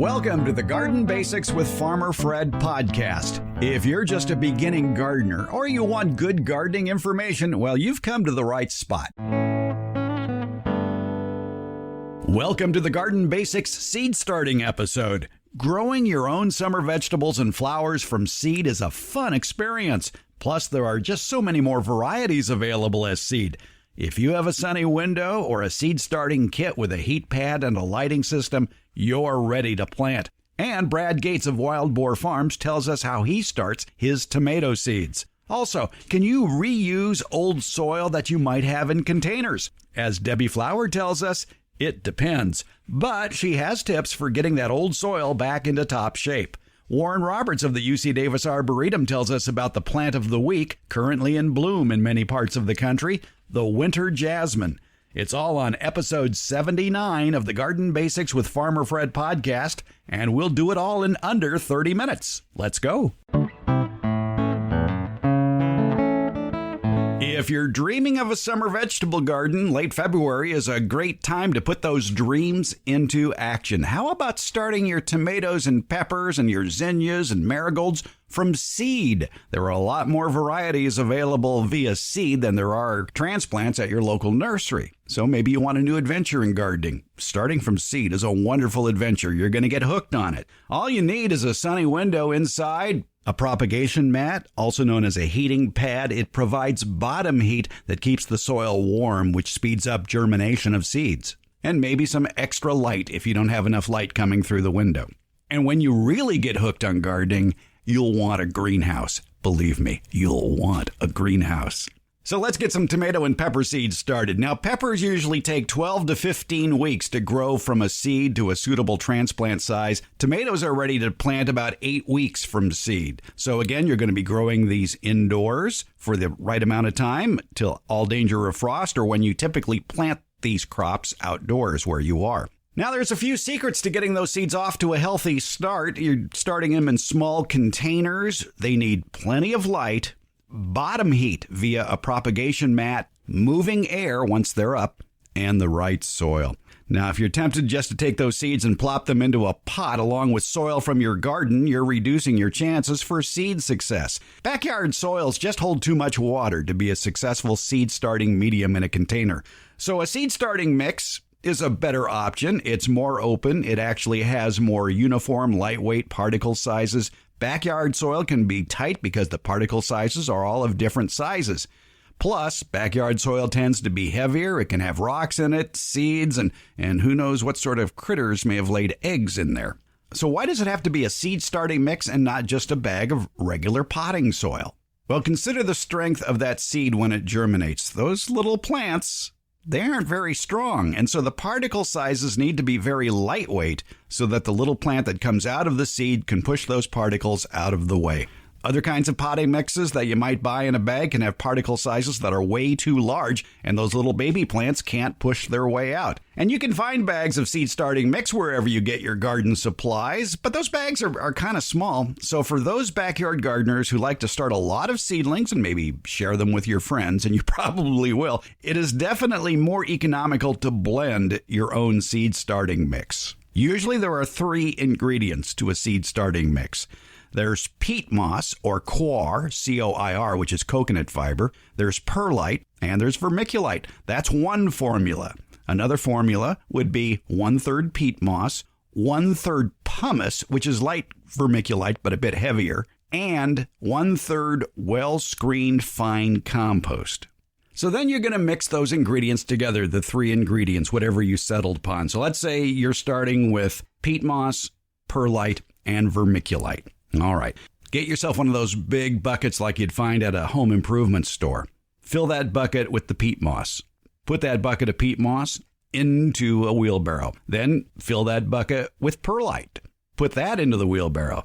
Welcome to the Garden Basics with Farmer Fred podcast. If you're just a beginning gardener or you want good gardening information, well, you've come to the right spot. Welcome to the Garden Basics seed starting episode. Growing your own summer vegetables and flowers from seed is a fun experience. Plus, there are just so many more varieties available as seed. If you have a sunny window or a seed starting kit with a heat pad and a lighting system, you're ready to plant. And Brad Gates of Wild Boar Farms tells us how he starts his tomato seeds. Also, can you reuse old soil that you might have in containers? As Debbie Flower tells us, it depends. But she has tips for getting that old soil back into top shape. Warren Roberts of the UC Davis Arboretum tells us about the plant of the week, currently in bloom in many parts of the country, the Winter Jasmine. It's all on episode 79 of the Garden Basics with Farmer Fred podcast, and we'll do it all in under 30 minutes. Let's go. If you're dreaming of a summer vegetable garden, late February is a great time to put those dreams into action. How about starting your tomatoes and peppers and your zinnias and marigolds from seed? There are a lot more varieties available via seed than there are transplants at your local nursery. So maybe you want a new adventure in gardening. Starting from seed is a wonderful adventure. You're going to get hooked on it. All you need is a sunny window inside, a propagation mat, also known as a heating pad. It provides bottom heat that keeps the soil warm, which speeds up germination of seeds. And maybe some extra light if you don't have enough light coming through the window. And when you really get hooked on gardening, you'll want a greenhouse. Believe me, you'll want a greenhouse. So let's get some tomato and pepper seeds started. Now, peppers usually take 12 to 15 weeks to grow from a seed to a suitable transplant size. Tomatoes are ready to plant about 8 weeks from seed. So again, you're going to be growing these indoors for the right amount of time till all danger of frost, or when you typically plant these crops outdoors where you are. Now, there's a few secrets to getting those seeds off to a healthy start. You're starting them in small containers. They need plenty of light, bottom heat via a propagation mat, moving air once they're up, and the right soil. Now, if you're tempted just to take those seeds and plop them into a pot along with soil from your garden, you're reducing your chances for seed success. Backyard soils just hold too much water to be a successful seed starting medium in a container. So a seed starting mix is a better option. It's more open. It actually has more uniform, lightweight particle sizes. Backyard soil can be tight because the particle sizes are all of different sizes. Plus, backyard soil tends to be heavier. It can have rocks in it, seeds, and who knows what sort of critters may have laid eggs in there. So why does it have to be a seed starting mix and not just a bag of regular potting soil? Well, consider the strength of that seed when it germinates. Those little plants, they aren't very strong, and so the particle sizes need to be very lightweight so that the little plant that comes out of the seed can push those particles out of the way. Other kinds of potting mixes that you might buy in a bag can have particle sizes that are way too large, and those little baby plants can't push their way out. And you can find bags of seed starting mix wherever you get your garden supplies, but those bags are kind of small. So for those backyard gardeners who like to start a lot of seedlings and maybe share them with your friends, and you probably will, it is definitely more economical to blend your own seed starting mix. Usually there are 3 ingredients to a seed starting mix. There's peat moss, or coir, C-O-I-R, which is coconut fiber. There's perlite, and there's vermiculite. That's one formula. Another formula would be 1/3 peat moss, 1/3 pumice, which is light vermiculite but a bit heavier, and 1/3 well-screened fine compost. So then you're going to mix those ingredients together, the 3 ingredients, whatever you settled upon. So let's say you're starting with peat moss, perlite, and vermiculite. All right, get yourself one of those big buckets like you'd find at a home improvement store. Fill that bucket with the peat moss. Put that bucket of peat moss into a wheelbarrow. Then fill that bucket with perlite. Put that into the wheelbarrow.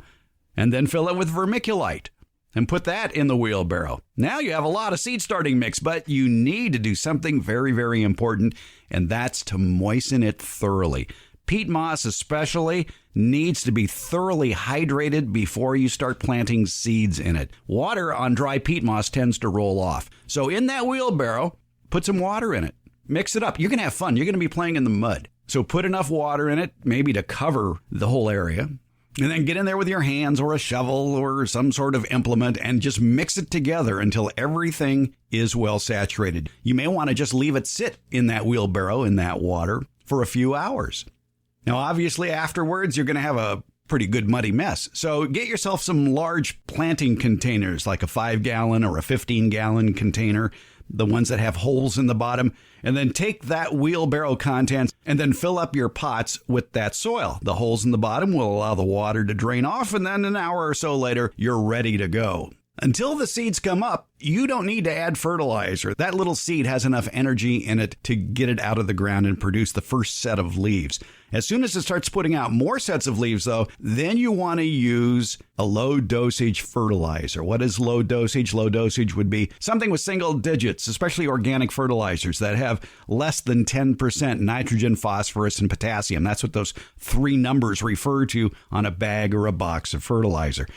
And then fill it with vermiculite. And put that in the wheelbarrow. Now you have a lot of seed starting mix, but you need to do something very, very important, and that's to moisten it thoroughly. Peat moss especially needs to be thoroughly hydrated before you start planting seeds in it. Water on dry peat moss tends to roll off. So in that wheelbarrow, put some water in it. Mix it up. You're going to have fun. You're going to be playing in the mud. So put enough water in it, maybe to cover the whole area, and then get in there with your hands or a shovel or some sort of implement and just mix it together until everything is well saturated. You may want to just leave it sit in that wheelbarrow in that water for a few hours. Now, obviously, afterwards, you're going to have a pretty good muddy mess. So get yourself some large planting containers, like a 5-gallon or a 15-gallon container, the ones that have holes in the bottom, and then take that wheelbarrow contents and then fill up your pots with that soil. The holes in the bottom will allow the water to drain off, and then an hour or so later, you're ready to go. Until the seeds come up, you don't need to add fertilizer. That little seed has enough energy in it to get it out of the ground and produce the first set of leaves. As soon as it starts putting out more sets of leaves, though, then you want to use a low-dosage fertilizer. What is low dosage? Low dosage would be something with single digits, especially organic fertilizers that have less than 10% nitrogen, phosphorus, and potassium. That's what those three numbers refer to on a bag or a box of fertilizer.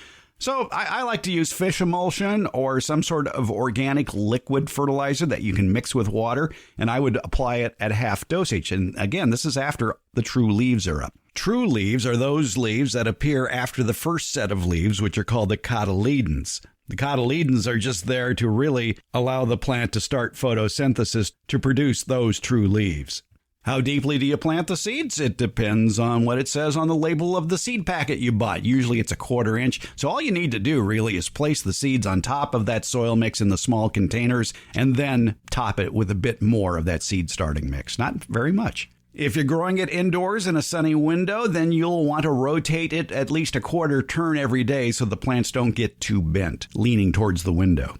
So I like to use fish emulsion or some sort of organic liquid fertilizer that you can mix with water, and I would apply it at half dosage. And again, this is after the true leaves are up. True leaves are those leaves that appear after the first set of leaves, which are called the cotyledons. The cotyledons are just there to really allow the plant to start photosynthesis to produce those true leaves. How deeply do you plant the seeds? It depends on what it says on the label of the seed packet you bought. Usually it's a 1/4 inch. So all you need to do really is place the seeds on top of that soil mix in the small containers and then top it with a bit more of that seed starting mix. Not very much. If you're growing it indoors in a sunny window, then you'll want to rotate it at least a 1/4 turn every day so the plants don't get too bent, leaning towards the window.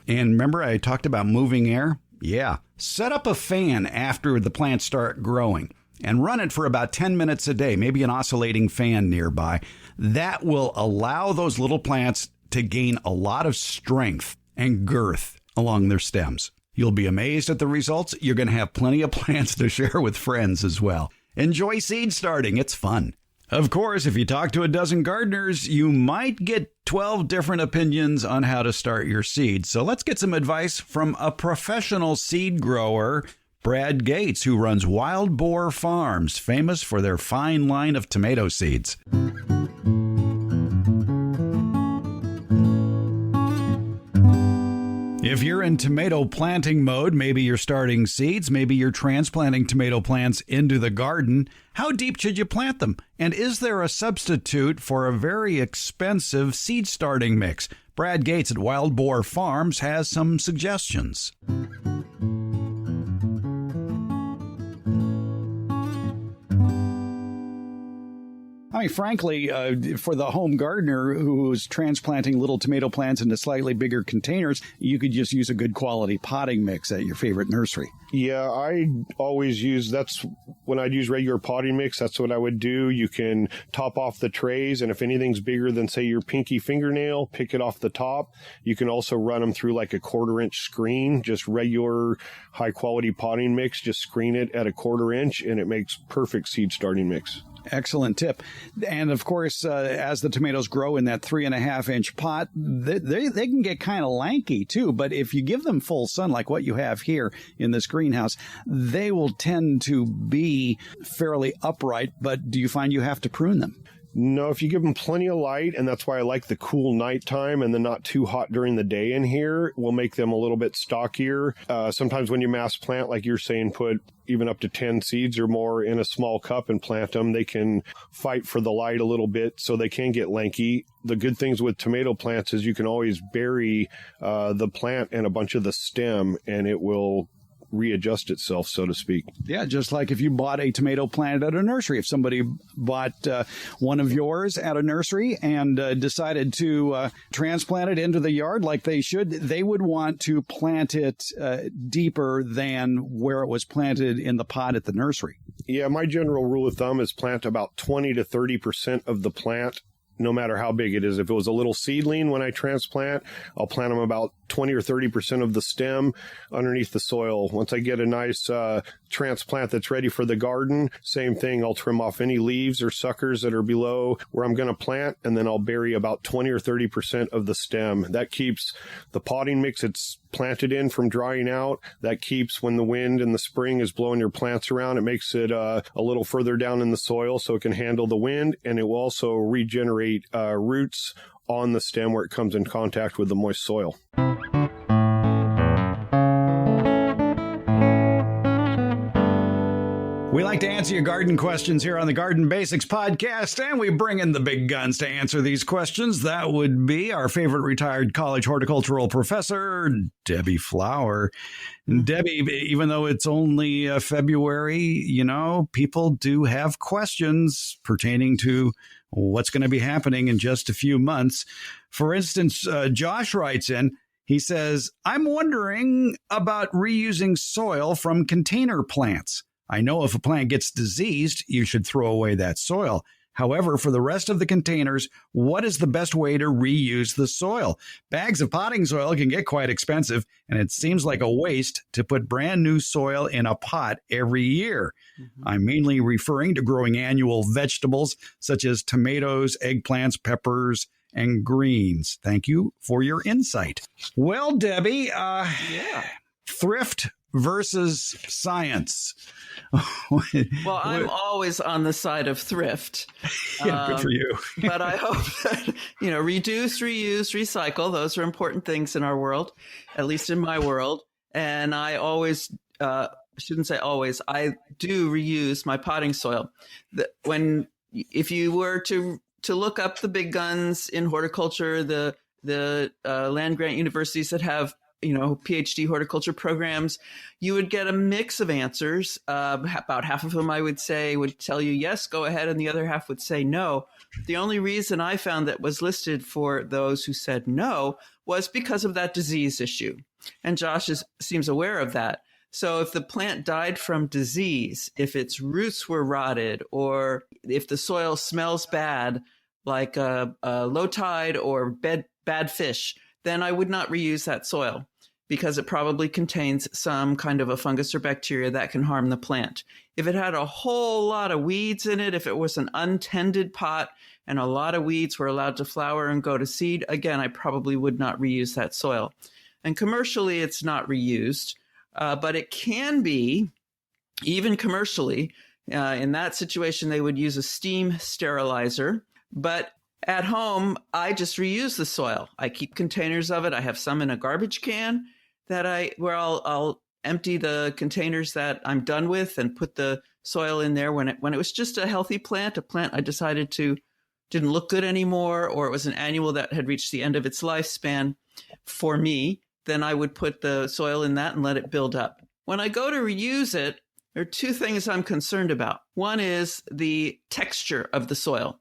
And remember I talked about moving air? Yeah, set up a fan after the plants start growing and run it for about 10 minutes a day, maybe an oscillating fan nearby. That will allow those little plants to gain a lot of strength and girth along their stems. You'll be amazed at the results. You're going to have plenty of plants to share with friends as well. Enjoy seed starting. It's fun. Of course, if you talk to a dozen gardeners, you might get 12 different opinions on how to start your seeds. So let's get some advice from a professional seed grower, Brad Gates, who runs Wild Boar Farms, famous for their fine line of tomato seeds. If you're in tomato planting mode, maybe you're starting seeds, maybe you're transplanting tomato plants into the garden, how deep should you plant them? And is there a substitute for a very expensive seed starting mix? Brad Gates at Wild Boar Farms has some suggestions. I mean, frankly, for the home gardener who's transplanting little tomato plants into slightly bigger containers, you could just use a good quality potting mix at your favorite nursery. Yeah, I always use, that's when I'd use regular potting mix, that's what I would do. You can top off the trays, and if anything's bigger than, say, your pinky fingernail, pick it off the top. You can also run them through like a 1/4 inch screen, just regular high quality potting mix, just screen it at a 1/4 inch, and it makes perfect seed starting mix. Excellent tip. And of course, as the tomatoes grow in that 3.5 inch pot, they can get kind of lanky too. But if you give them full sun, like what you have here in this greenhouse, they will tend to be fairly upright. But do you find you have to prune them? No, if you give them plenty of light, and that's why I like the cool nighttime and then not too hot during the day in here, will make them a little bit stockier. Sometimes when you mass plant, like you're saying, put even up to 10 seeds or more in a small cup and plant them, they can fight for the light a little bit, so they can get lanky. The good things with tomato plants is you can always bury the plant and a bunch of the stem, and it will readjust itself, so to speak. Yeah, just like if you bought a tomato plant at a nursery. If somebody bought one of yours at a nursery and decided to transplant it into the yard like they should, they would want to plant it deeper than where it was planted in the pot at the nursery. Yeah, my general rule of thumb is plant about 20 to 30% of the plant no matter how big it is. If it was a little seedling when I transplant, I'll plant them about 20 or 30% of the stem underneath the soil. Once I get a nice transplant that's ready for the garden, same thing. I'll trim off any leaves or suckers that are below where I'm going to plant, and then I'll bury about 20 or 30% of the stem. That keeps the potting mix it's planted in from drying out. That keeps, when the wind in the spring is blowing your plants around, it makes it a little further down in the soil so it can handle the wind, and it will also regenerate roots on the stem where it comes in contact with the moist soil. We like to answer your garden questions here on the Garden Basics podcast, and we bring in the big guns to answer these questions. That would be our favorite retired college horticultural professor, Debbie Flower. And Debbie, even though it's only February, people do have questions pertaining to what's going to be happening in just a few months. For instance, Josh writes in, he says, I'm wondering about reusing soil from container plants. I know if a plant gets diseased, you should throw away that soil. However, for the rest of the containers, what is the best way to reuse the soil? Bags of potting soil can get quite expensive, and it seems like a waste to put brand new soil in a pot every year. Mm-hmm. I'm mainly referring to growing annual vegetables such as tomatoes, eggplants, peppers, and greens. Thank you for your insight. Well, Debbie, thrift versus science. Well, I'm always on the side of thrift. Yeah, good for you. But I hope that, reduce, reuse, recycle. Those are important things in our world, at least in my world. And I always, shouldn't say always, I do reuse my potting soil. If you were to look up the big guns in horticulture, the land grant universities that have PhD horticulture programs, you would get a mix of answers. About half of them, I would say, would tell you, yes, go ahead. And the other half would say no. The only reason I found that was listed for those who said no was because of that disease issue. And Josh seems aware of that. So if the plant died from disease, if its roots were rotted, or if the soil smells bad, like a low tide or bad fish, then I would not reuse that soil because it probably contains some kind of a fungus or bacteria that can harm the plant. If it had a whole lot of weeds in it, if it was an untended pot and a lot of weeds were allowed to flower and go to seed, again, I probably would not reuse that soil. And commercially, it's not reused, but it can be, even commercially. In that situation, they would use a steam sterilizer, but at home, I just reuse the soil. I keep containers of it. I have some in a garbage can where I'll empty the containers that I'm done with and put the soil in there when it was just a healthy plant, a plant I decided didn't look good anymore, or it was an annual that had reached the end of its lifespan for me, then I would put the soil in that and let it build up. When I go to reuse it, there are two things I'm concerned about. One is the texture of the soil,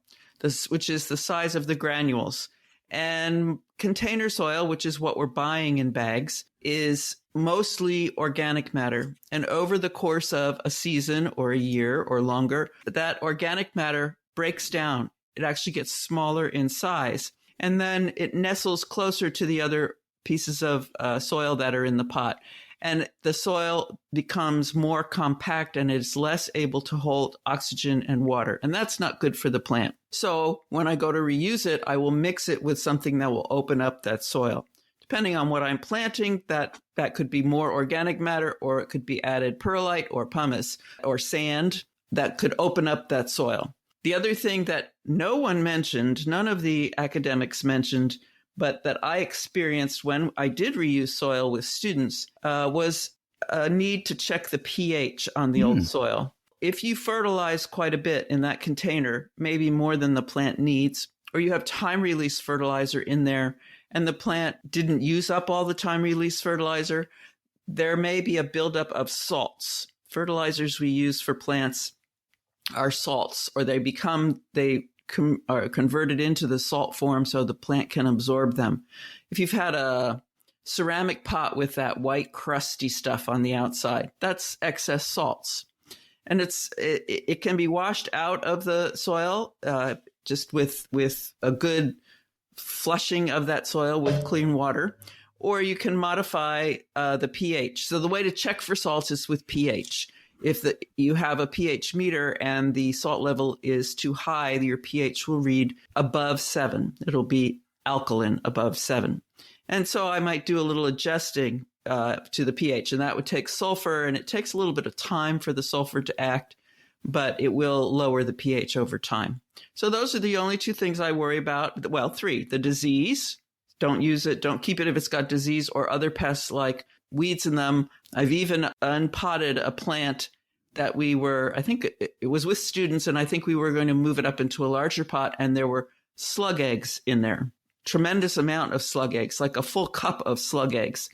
which is the size of the granules. And container soil, which is what we're buying in bags, is mostly organic matter. And over the course of a season or a year or longer, that organic matter breaks down. It actually gets smaller in size. And then it nestles closer to the other pieces of soil that are in the pot. And the soil becomes more compact and it's less able to hold oxygen and water. And that's not good for the plant. So when I go to reuse it, I will mix it with something that will open up that soil. Depending on what I'm planting, that could be more organic matter, or it could be added perlite or pumice or sand that could open up that soil. The other thing that no one mentioned, none of the academics mentioned, but that I experienced when I did reuse soil with students, was a need to check the pH on the old soil. If you fertilize quite a bit in that container, maybe more than the plant needs, or you have time-release fertilizer in there and the plant didn't use up all the time-release fertilizer, there may be a buildup of salts. Fertilizers we use for plants are salts, or they are converted into the salt form so the plant can absorb them. If you've had a ceramic pot with that white crusty stuff on the outside, that's excess salts. and it can be washed out of the soil just with a good flushing of that soil with clean water, or you can modify the pH. So the way to check for salts is with pH. If you have a pH meter and the salt level is too high, your pH will read above 7. It'll be alkaline above 7. And so I might do a little adjusting to the pH, and that would take sulfur, and it takes a little bit of time for the sulfur to act, but it will lower the pH over time. So those are the only two things I worry about. Well, 3, the disease. Don't use it. Don't keep it if it's got disease or other pests like weeds in them. I've even unpotted a plant that I think it was with students, and I think we were going to move it up into a larger pot, and there were slug eggs in there. Tremendous amount of slug eggs, like a full cup of slug eggs.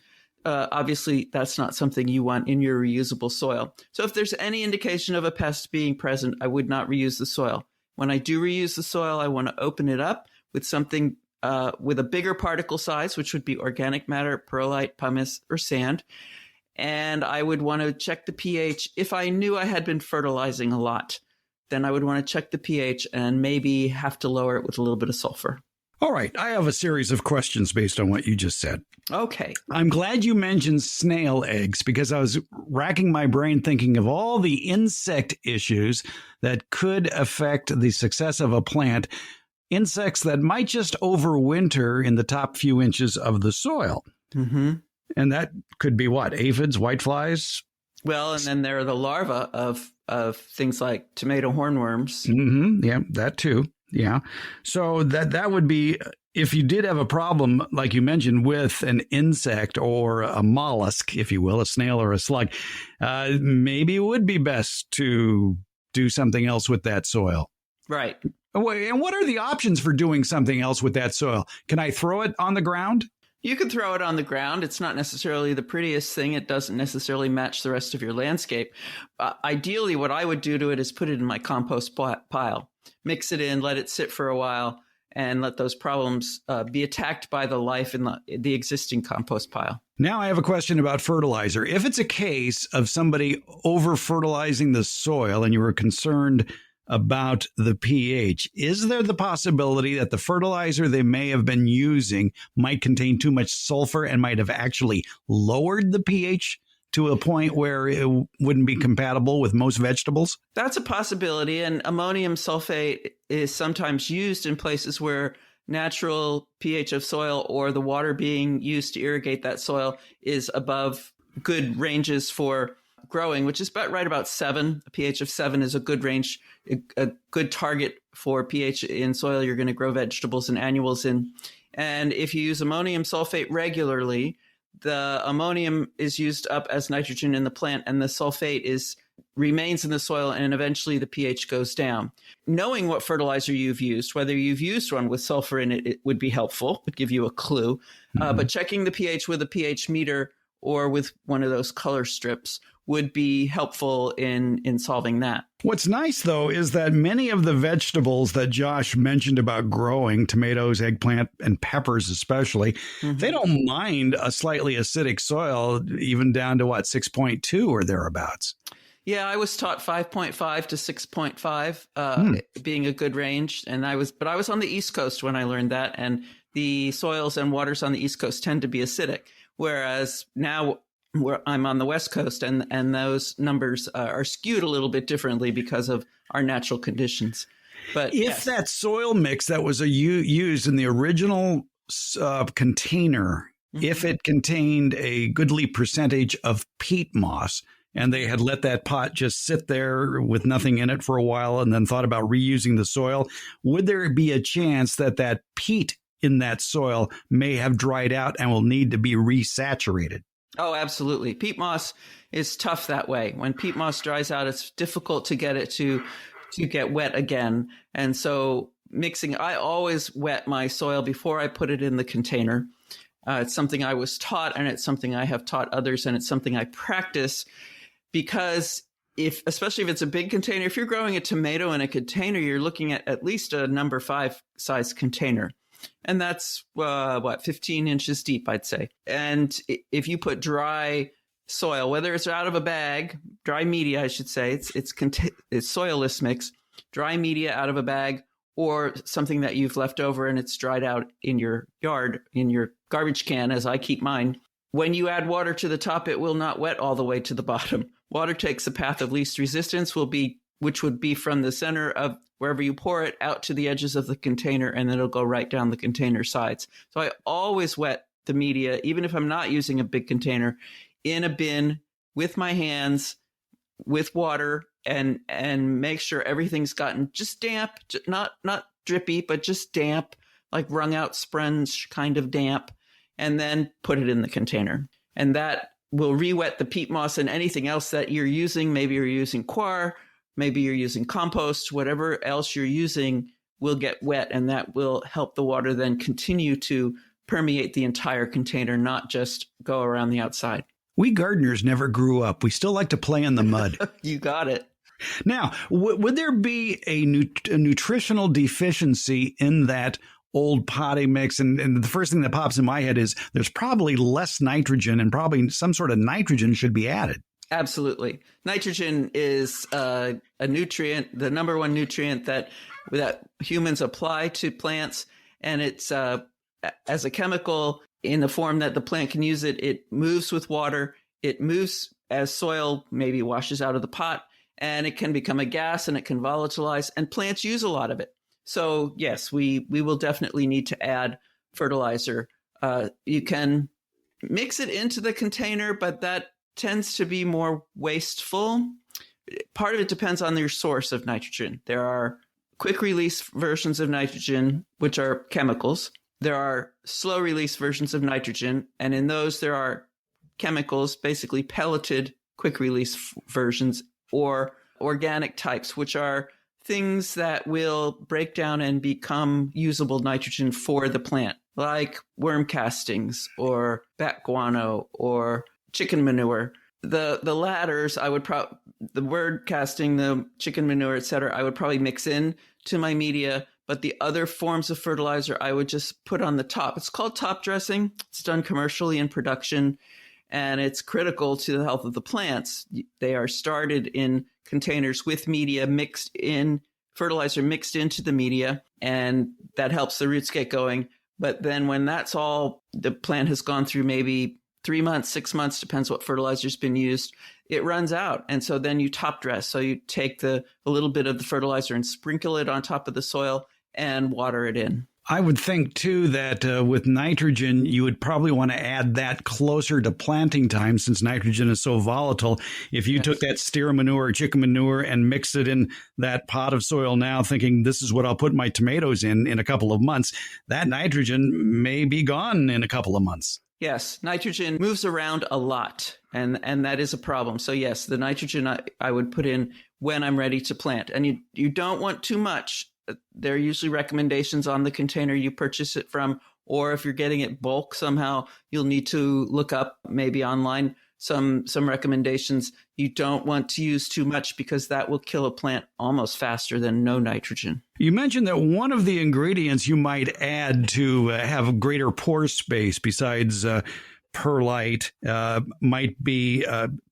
Obviously, that's not something you want in your reusable soil. So if there's any indication of a pest being present, I would not reuse the soil. When I do reuse the soil, I want to open it up with something with a bigger particle size, which would be organic matter, perlite, pumice, or sand. And I would want to check the pH. If I knew I had been fertilizing a lot, then I would want to check the pH and maybe have to lower it with a little bit of sulfur. All right. I have a series of questions based on what you just said. Okay. I'm glad you mentioned snail eggs because I was racking my brain thinking of all the insect issues that could affect the success of a plant. Insects that might just overwinter in the top few inches of the soil. Mm-hmm. And that could be what? Aphids, whiteflies? Well, and then there are the larvae of things like tomato hornworms. Mm-hmm. Yeah, that too. Yeah. So that would be, if you did have a problem, like you mentioned, with an insect or a mollusk, if you will, a snail or a slug, maybe it would be best to do something else with that soil. Right. And what are the options for doing something else with that soil? Can I throw it on the ground? You can throw it on the ground. It's not necessarily the prettiest thing. It doesn't necessarily match the rest of your landscape. Ideally, what I would do to it is put it in my compost pile, mix it in, let it sit for a while, and let those problems be attacked by the life in the existing compost pile. Now I have a question about fertilizer. If it's a case of somebody over-fertilizing the soil and you were concerned about the pH, is there the possibility that the fertilizer they may have been using might contain too much sulfur and might have actually lowered the pH to a point where it wouldn't be compatible with most vegetables? That's a possibility. And ammonium sulfate is sometimes used in places where natural pH of soil or the water being used to irrigate that soil is above good ranges for growing, which is about 7. A pH of 7 is a good range, a good target for pH in soil you're going to grow vegetables and annuals in. And if you use ammonium sulfate regularly, the ammonium is used up as nitrogen in the plant, and the sulfate remains in the soil, and eventually the pH goes down. Knowing what fertilizer you've used, whether you've used one with sulfur in it, it would be helpful, would give you a clue. But checking the pH with a pH meter or with one of those color strips would be helpful in solving that. What's nice, though, is that many of the vegetables that Josh mentioned about growing, tomatoes, eggplant, and peppers especially, they don't mind a slightly acidic soil, even down to, 6.2 or thereabouts. Yeah, I was taught 5.5 to 6.5 being a good range. And I was on the East Coast when I learned that. And the soils and waters on the East Coast tend to be acidic. Whereas now where I'm on the West Coast, and those numbers are skewed a little bit differently because of our natural conditions. But if that soil mix that was used in the original container, if it contained a goodly percentage of peat moss, and they had let that pot just sit there with nothing in it for a while and then thought about reusing the soil, would there be a chance that peat in that soil may have dried out and will need to be resaturated? Oh, absolutely. Peat moss is tough that way. When peat moss dries out, it's difficult to get it to get wet again. And so I always wet my soil before I put it in the container. It's something I was taught, and it's something I have taught others, and it's something I practice because especially if it's a big container, if you're growing a tomato in a container, you're looking at least a number 5 size container. And that's 15 inches deep, I'd say. And if you put dry soil, whether it's out of a bag, dry media, I should say, it's soilless mix, dry media out of a bag, or something that you've left over and it's dried out in your yard, in your garbage can, as I keep mine. When you add water to the top, it will not wet all the way to the bottom. Water takes the path of least resistance, which would be from the center of wherever you pour it out to the edges of the container, and then it'll go right down the container sides. So I always wet the media, even if I'm not using a big container, in a bin with my hands, with water, and make sure everything's gotten just damp, not drippy, but just damp, like wrung out sponge kind of damp, and then put it in the container. And that will re-wet the peat moss and anything else that you're using. Maybe you're using coir, maybe you're using compost, whatever else you're using will get wet, and that will help the water then continue to permeate the entire container, not just go around the outside. We gardeners never grew up. We still like to play in the mud. You got it. Now, would there be a nutritional deficiency in that old potting mix? And the first thing that pops in my head is there's probably less nitrogen, and probably some sort of nitrogen should be added. Absolutely. Nitrogen is a nutrient, the number one nutrient that humans apply to plants. And it's as a chemical in the form that the plant can use it. It moves with water. It moves as soil maybe washes out of the pot, and it can become a gas and it can volatilize, and plants use a lot of it. So yes, we will definitely need to add fertilizer. You can mix it into the container, but that tends to be more wasteful. Part of it depends on your source of nitrogen. There are quick release versions of nitrogen, which are chemicals. There are slow release versions of nitrogen, and in those there are chemicals, basically pelleted quick release versions, or organic types, which are things that will break down and become usable nitrogen for the plant, like worm castings or bat guano or chicken manure. The ladders, I would the word casting, the chicken manure, etc., I would probably mix in to my media, but the other forms of fertilizer I would just put on the top. It's called top dressing. It's done commercially in production, and it's critical to the health of the plants. They are started in containers with media mixed in, fertilizer mixed into the media, and that helps the roots get going. But then when that's all, the plant has gone through maybe 3 months, 6 months, depends what fertilizer's been used, it runs out. And so then you top dress. So you take a little bit of the fertilizer and sprinkle it on top of the soil and water it in. I would think, too, that with nitrogen, you would probably want to add that closer to planting time, since nitrogen is so volatile. If you took that steer manure or chicken manure and mixed it in that pot of soil now, thinking this is what I'll put my tomatoes in a couple of months, that nitrogen may be gone in a couple of months. Yes, nitrogen moves around a lot, and that is a problem. So yes, the nitrogen I would put in when I'm ready to plant. And you don't want too much. There are usually recommendations on the container you purchase it from, or if you're getting it bulk somehow, you'll need to look up maybe online some recommendations. You don't want to use too much because that will kill a plant almost faster than no nitrogen. You mentioned that one of the ingredients you might add to have greater pore space besides perlite might be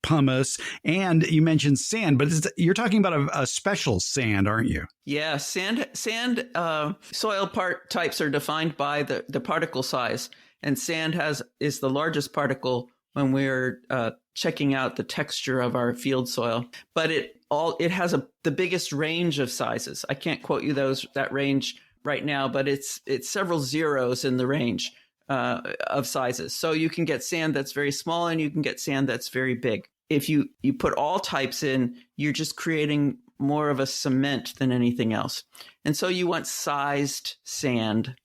pumice, and you mentioned sand, but you're talking about a special sand, aren't you? Yeah, sand soil types are defined by the particle size, and sand is the largest particle when we're checking out the texture of our field soil, but it has the biggest range of sizes. I can't quote you that range right now, but it's several zeros in the range of sizes. So you can get sand that's very small, and you can get sand that's very big. If you put all types in, you're just creating more of a cement than anything else. And so you want sized sand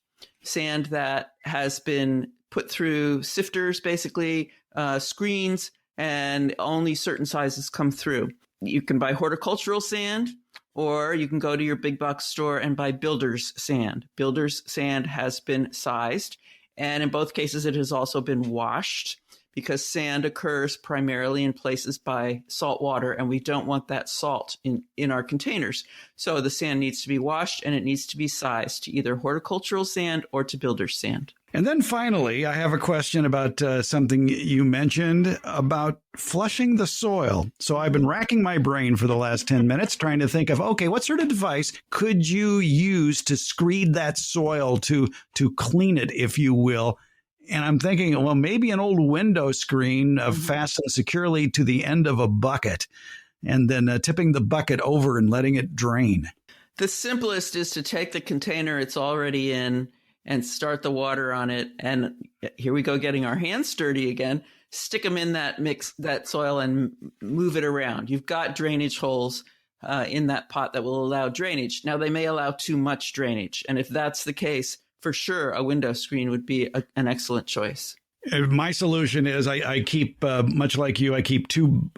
that has been put through sifters, basically screens, and only certain sizes come through. You can buy horticultural sand, or you can go to your big box store and buy builder's sand. Builder's sand has been sized, and in both cases, it has also been washed, because sand occurs primarily in places by salt water, and we don't want that salt in our containers. So the sand needs to be washed, and it needs to be sized to either horticultural sand or to builder's sand. And then finally, I have a question about something you mentioned about flushing the soil. So I've been racking my brain for the last 10 minutes trying to think of, okay, what sort of device could you use to screed that soil, to clean it, if you will? And I'm thinking, well, maybe an old window screen fastened securely to the end of a bucket and then tipping the bucket over and letting it drain. The simplest is to take the container it's already in and start the water on it. And here we go, getting our hands dirty again. Stick them in that soil and move it around. You've got drainage holes in that pot that will allow drainage. Now, they may allow too much drainage. And if that's the case, for sure, a window screen would be an excellent choice. My solution is I keep, much like you, I keep two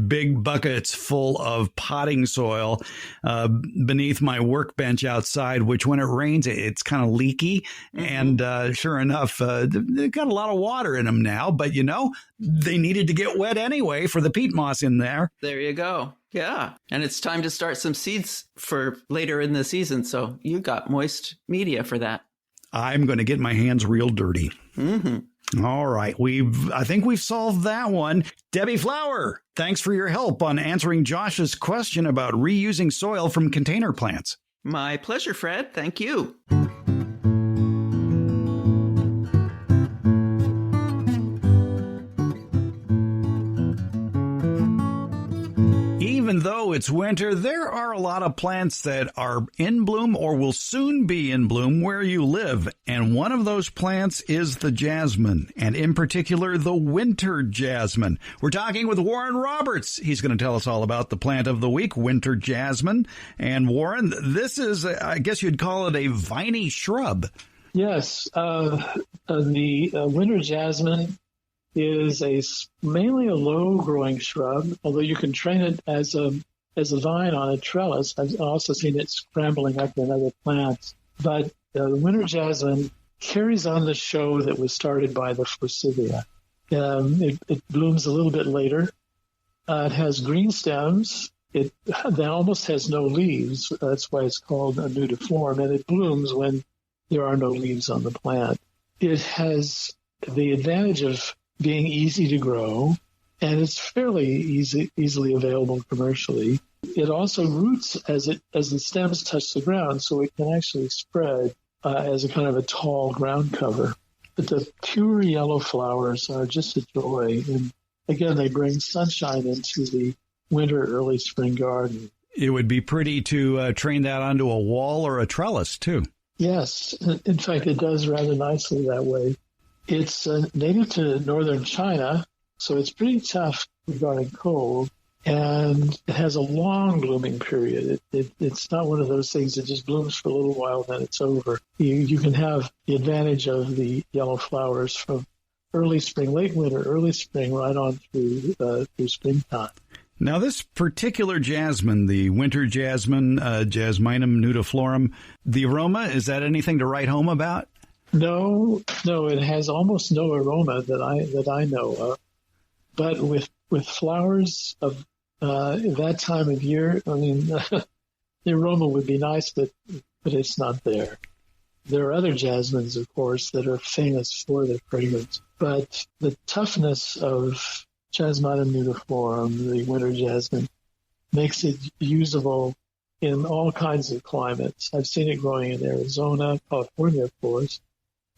big buckets full of potting soil beneath my workbench outside, which when it rains, it's kind of leaky. And sure enough, they've got a lot of water in them now. But, they needed to get wet anyway for the peat moss in there. There you go. Yeah. And it's time to start some seeds for later in the season. So you got moist media for that. I'm going to get my hands real dirty. All right. I think we've solved that one. Debbie Flower, thanks for your help on answering Josh's question about reusing soil from container plants. My pleasure, Fred. Thank you. Even though it's winter, there are a lot of plants that are in bloom or will soon be in bloom where you live. And one of those plants is the jasmine, and in particular, the winter jasmine. We're talking with Warren Roberts. He's going to tell us all about the plant of the week, winter jasmine. And Warren, this is, I guess you'd call it a viney shrub. Yes. The winter jasmine is mainly a low-growing shrub, although you can train it as a vine on a trellis. I've also seen it scrambling up in other plants. But the winter jasmine carries on the show that was started by the forsythia. It blooms a little bit later. It has green stems. It almost has no leaves. That's why it's called a nudiflorum, and it blooms when there are no leaves on the plant. It has the advantage of being easy to grow, and it's fairly easily available commercially. It also roots as the stems touch the ground, so it can actually spread as a kind of a tall ground cover. But the pure yellow flowers are just a joy, and again, they bring sunshine into the winter, early spring garden. It would be pretty to train that onto a wall or a trellis, too. Yes. In fact, it does rather nicely that way. It's native to northern China, so it's pretty tough regarding cold, and it has a long blooming period. It's not one of those things that just blooms for a little while, then it's over. You can have the advantage of the yellow flowers from early spring, late winter, early spring, right on through springtime. Now, this particular jasmine, the winter jasmine, Jasminum nudiflorum, the aroma, is that anything to write home about? No, it has almost no aroma that I know of. But with flowers of that time of year, I mean, the aroma would be nice, but it's not there. There are other jasmines, of course, that are famous for their fragrance. But the toughness of Jasminum nudiflorum, the winter jasmine, makes it usable in all kinds of climates. I've seen it growing in Arizona, California, of course.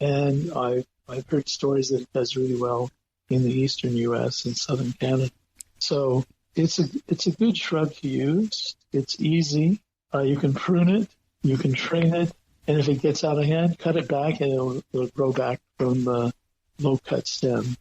And I've heard stories that it does really well in the eastern U.S. and southern Canada. So it's a good shrub to use. It's easy. You can prune it. You can train it. And if it gets out of hand, cut it back, and it'll grow back from low-cut stems.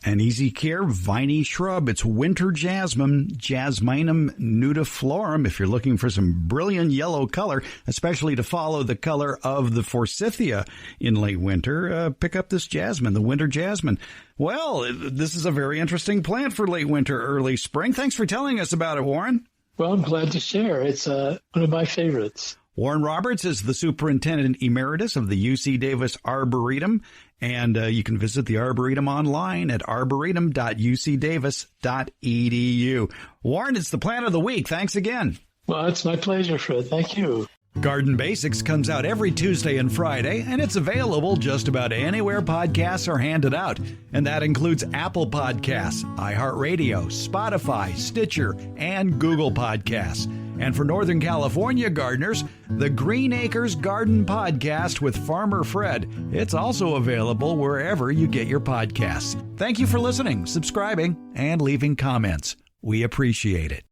An easy care, viney shrub. It's winter jasmine, Jasminum nudiflorum. If you're looking for some brilliant yellow color, especially to follow the color of the forsythia in late winter, pick up this jasmine, the winter jasmine. Well, this is a very interesting plant for late winter, early spring. Thanks for telling us about it, Warren. Well, I'm glad to share. It's one of my favorites. Warren Roberts is the Superintendent Emeritus of the UC Davis Arboretum, And you can visit the Arboretum online at arboretum.ucdavis.edu. Warren, it's the plant of the week. Thanks again. Well, it's my pleasure, Fred. Thank you. Garden Basics comes out every Tuesday and Friday, and it's available just about anywhere podcasts are handed out. And that includes Apple Podcasts, iHeartRadio, Spotify, Stitcher, and Google Podcasts. And for Northern California gardeners, the Green Acres Garden Podcast with Farmer Fred. It's also available wherever you get your podcasts. Thank you for listening, subscribing, and leaving comments. We appreciate it.